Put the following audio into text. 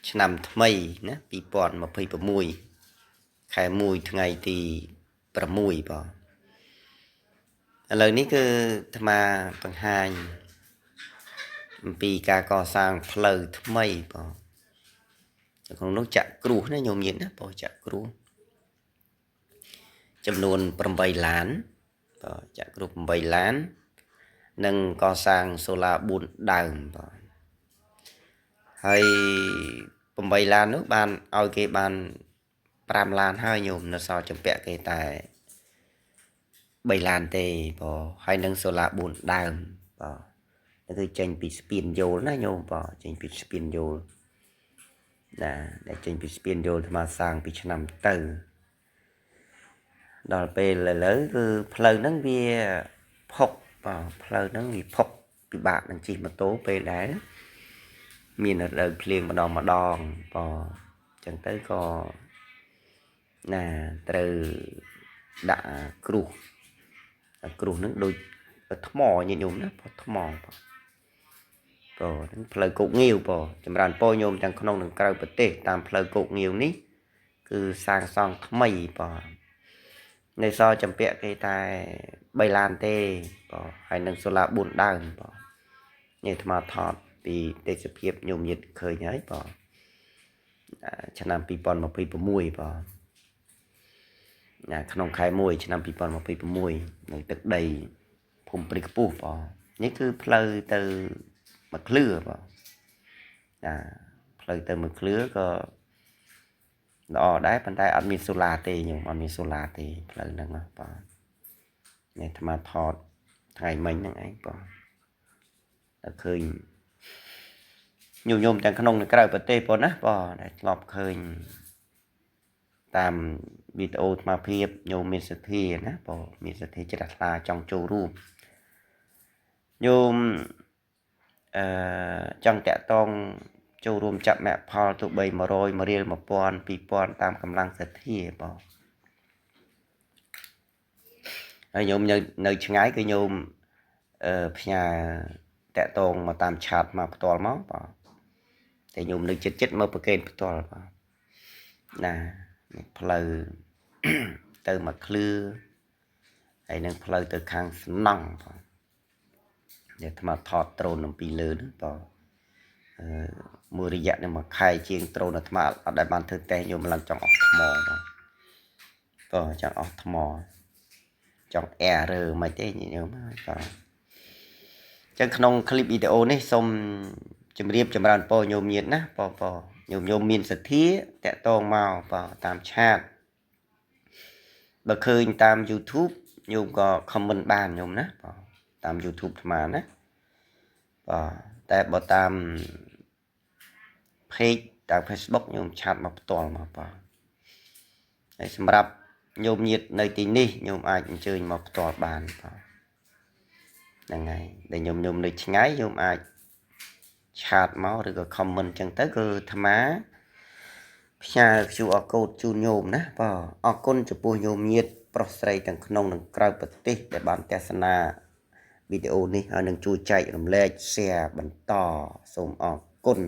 ឆ្នាំថ្មីណា2026ខែ1ថ្ងៃទី6បងឥឡូវនេះគឺអាត្មាបង្ហាញអំពីការកសាងផ្លូវថ្មីបងក្នុងនោះចាក់គ្រោះណាញោមញាតណាបងចាក់គ្រោះចំនួន8ឡានបងចាក់គ្រោះ8ឡាននិងកសាងសូឡា4ដើមបងហើយ8ឡាននោះបានឲ្យគេបាន5ឡានហើយញោមនៅសល់ចម្ពាក់គេតែ3ឡានទេបងហើយនឹងសូឡា4ដើមបងគឺចេញពីស្ពានយល់ណាញោមបងចេញពីស្ពានយល់ណាដែលចេញពីស្ពានយល់អាត្មាសាងពីឆ្នាំទៅដល់ពេលឥឡូវគឺផ្លូវហ្នឹងវាផុកបងផ្លូវហ្នឹងវាផុកពិបាកនឹងជិះម៉ូតូពេលដែរមានរដូវភ្លៀងម្ដងបងអញ្ចឹងទៅក៏ណាត្រូវដាក់គ្រោះហ្នឹងដូចថ្មញាតិញោមណាផុសថ្មបងហ្នឹងផ្លូវគោកងាវបងចម្រើនពរញោមទាំងក្នុងនិងក្រៅប្រទេសតាមផ្លូវគោកងាវនេះគឺសាងសង់ថ្មីបងនៅសល់ចម្ពាក់គេតែ3ឡានទេបងហើយនឹងសូឡា4ដើមបងនេះអាត្មាថតពីទេសភាពញោមញាតិឃើញហើយបងឆ្នាំ2026បងក្នុងខែ1ឆ្នាំ2026នៅទឹកដីភូមិព្រៃខ្ពស់បងនេះគឺផ្លូវទៅមកឃ្លឿបងផ្លូវទៅមកឃ្លឿក៏ល្អដែរប៉ុន្តែអត់មានសូឡាទេញោមអត់មានសូឡាទេផ្លូវហ្នឹងណាបងនេះអាត្មាថតថ្ងៃមិញហ្នឹងឯងបងតែឃើញញោមទាំងក្នុងនិងក្រៅប្រទេសបងណាបងដែលធ្លាប់ឃើញតាមវីដេអូអាត្មាភាពញោមមានសទ្ធាណាបងមានសទ្ធាជ្រះថ្លាចង់ចូលរួមញោមចង់តាក់តងចូលរួមចាប់មគ្គផលទោះបី100 1រៀល 1000 2000តាមកម្លាំងសទ្ធាបងហើយញោមនៅឆ្ងាយគឺញោមផ្ញើតាក់តងមកតាមឆាតមកផ្ទាល់មកបងតែញោមនៅចិត្តមកប្រកេនផ្ទាល់បងណាផ្លូវទៅមកឃ្លឿហើយនឹងផ្លូវទៅខាងសំណង់បងដែលអាត្មាថតដ្រូនអំពីលើហ្នឹងបងមួយរយៈនឹងមួយខែជាងដ្រូនអាត្មាអត់ដែលបានធ្វើតេស្តញោមឡើងចង់អស់ថ្មបងចង់អស់ថ្មចង់អែរើមិនទេញោមបងអញ្ចឹងក្នុងคลิปវីដេអូនេះសូមជម្រាបចម្រើនពរញោមញាតណាបងញោមមានសទ្ធាតាក់តងមកបងតាមឆាតបើឃើញតាម YouTube ញោមក៏ comment បានញោមណាបងតាម YouTube អាត្មាណាបងតែបើតាម page តាម Facebook ញោមឆាតមកផ្ទាល់មកបងហើយសម្រាប់ញោមញាតនៅទីនេះញោមអាចអញ្ជើញមកផ្ទាល់បានបងហ្នឹងហើយដែលញោមនៅឆ្ងាយញោមអាចឆាតមកឬក៏ comment ចឹងទៅគឺអាត្មាផ្ញើ QR code ជូនញោមណាបងអរគុណចំពោះញោមញាតប្រុសស្រីទាំងក្នុងនិងក្រៅប្រទេសដែលបានទស្សនាវីដេអូនេះហើយនឹងជួយចែករំលែក share បន្តសូមអរគុណ